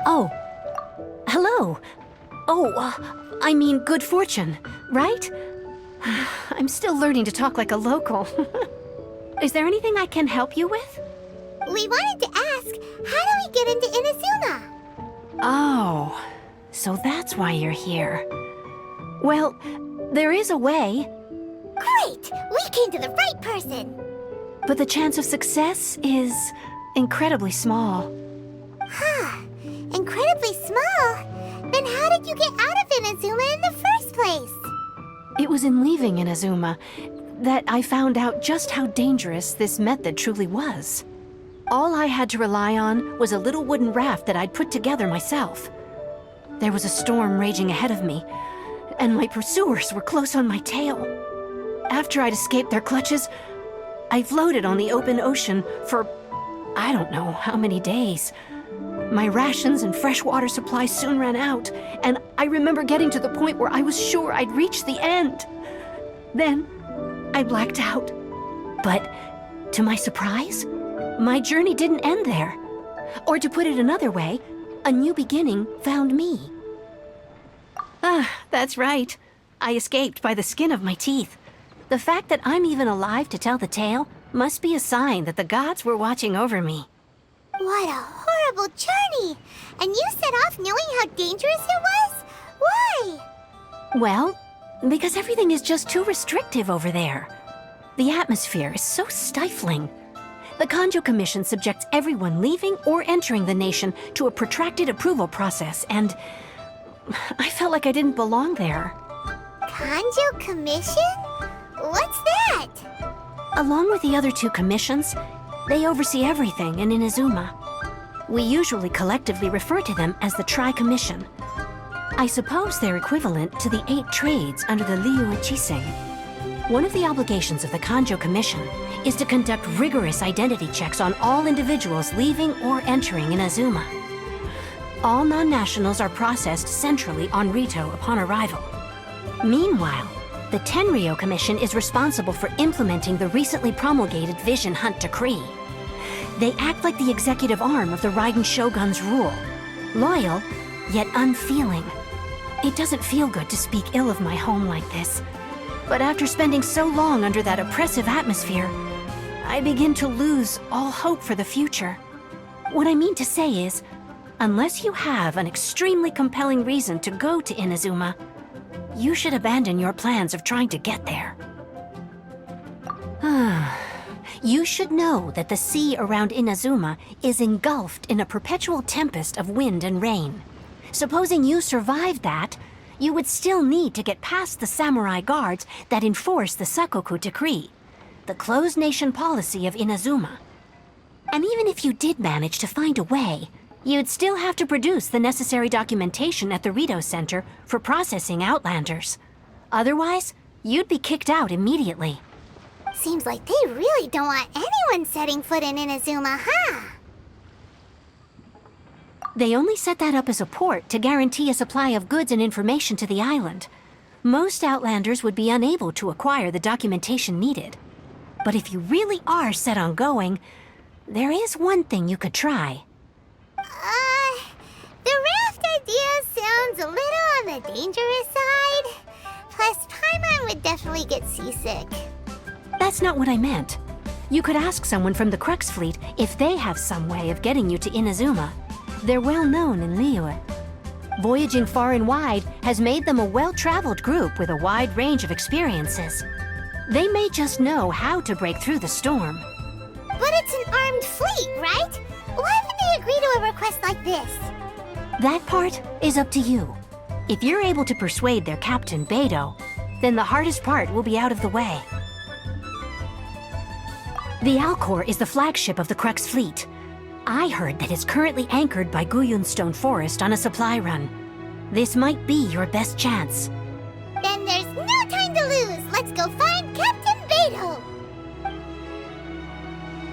Oh, hello. Oh, I mean good fortune, right? I'm still learning to talk like a local. Is there anything I can help you with? We wanted to ask, how do we get into Inazuma? Oh, so that's why you're here. Well, there is a way. Great! We came to the right person! But the chance of success is incredibly small. Huh. Incredibly small? Then how did you get out of Inazuma in the first place? It was in leaving Inazuma that I found out just how dangerous this method truly was. All I had to rely on was a little wooden raft that I'd put together myself. There was a storm raging ahead of me, and my pursuers were close on my tail. After I'd escaped their clutches, I floated on the open ocean for I don't know how many days. My rations and freshwater supplies soon ran out, and I remember getting to the point where I was sure I'd reached the end. Then, I blacked out. But, to my surprise, my journey didn't end there. Or to put it another way, a new beginning found me. Ah, that's right. I escaped by the skin of my teeth. The fact that I'm even alive to tell the tale must be a sign that the gods were watching over me. What a horrible journey! And you set off knowing how dangerous it was? Why? Well, because everything is just too restrictive over there. The atmosphere is so stifling. The Kanjo Commission subjects everyone leaving or entering the nation to a protracted approval process, and I felt like I didn't belong there. Kanjo Commission? What's that? Along with the other two commissions, they oversee everything in Inazuma. We usually collectively refer to them as the Tri-Commission. I suppose they're equivalent to the 8 trades under the Liu Ichiseng. One of the obligations of the Kanjo Commission is to conduct rigorous identity checks on all individuals leaving or entering Inazuma. All non-nationals are processed centrally on Rito upon arrival. Meanwhile, the Tenryo Commission is responsible for implementing the recently promulgated Vision Hunt Decree. They act like the executive arm of the Raiden Shogun's rule. Loyal, yet unfeeling. It doesn't feel good to speak ill of my home like this. But after spending so long under that oppressive atmosphere, I begin to lose all hope for the future. What I mean to say is, unless you have an extremely compelling reason to go to Inazuma, you should abandon your plans of trying to get there. You should know that the sea around Inazuma is engulfed in a perpetual tempest of wind and rain. Supposing you survived that, you would still need to get past the samurai guards that enforce the Sakoku Decree, the closed nation policy of Inazuma. And even if you did manage to find a way, you'd still have to produce the necessary documentation at the Rito Center for processing Outlanders. Otherwise, you'd be kicked out immediately. Seems like they really don't want anyone setting foot in Inazuma, huh? They only set that up as a port to guarantee a supply of goods and information to the island. Most Outlanders would be unable to acquire the documentation needed. But if you really are set on going, there is one thing you could try. The raft idea sounds a little on the dangerous side. Plus, Paimon would definitely get seasick. That's not what I meant. You could ask someone from the Crux Fleet if they have some way of getting you to Inazuma. They're well known in Liyue. Voyaging far and wide has made them a well-traveled group with a wide range of experiences. They may just know how to break through the storm. But it's an armed fleet, right? Why would they agree to a request like this? That part is up to you. If you're able to persuade their captain, Beidou, then the hardest part will be out of the way. The Alcor is the flagship of the Crux Fleet. I heard that it's currently anchored by Guyunstone Forest on a supply run. This might be your best chance. Then there's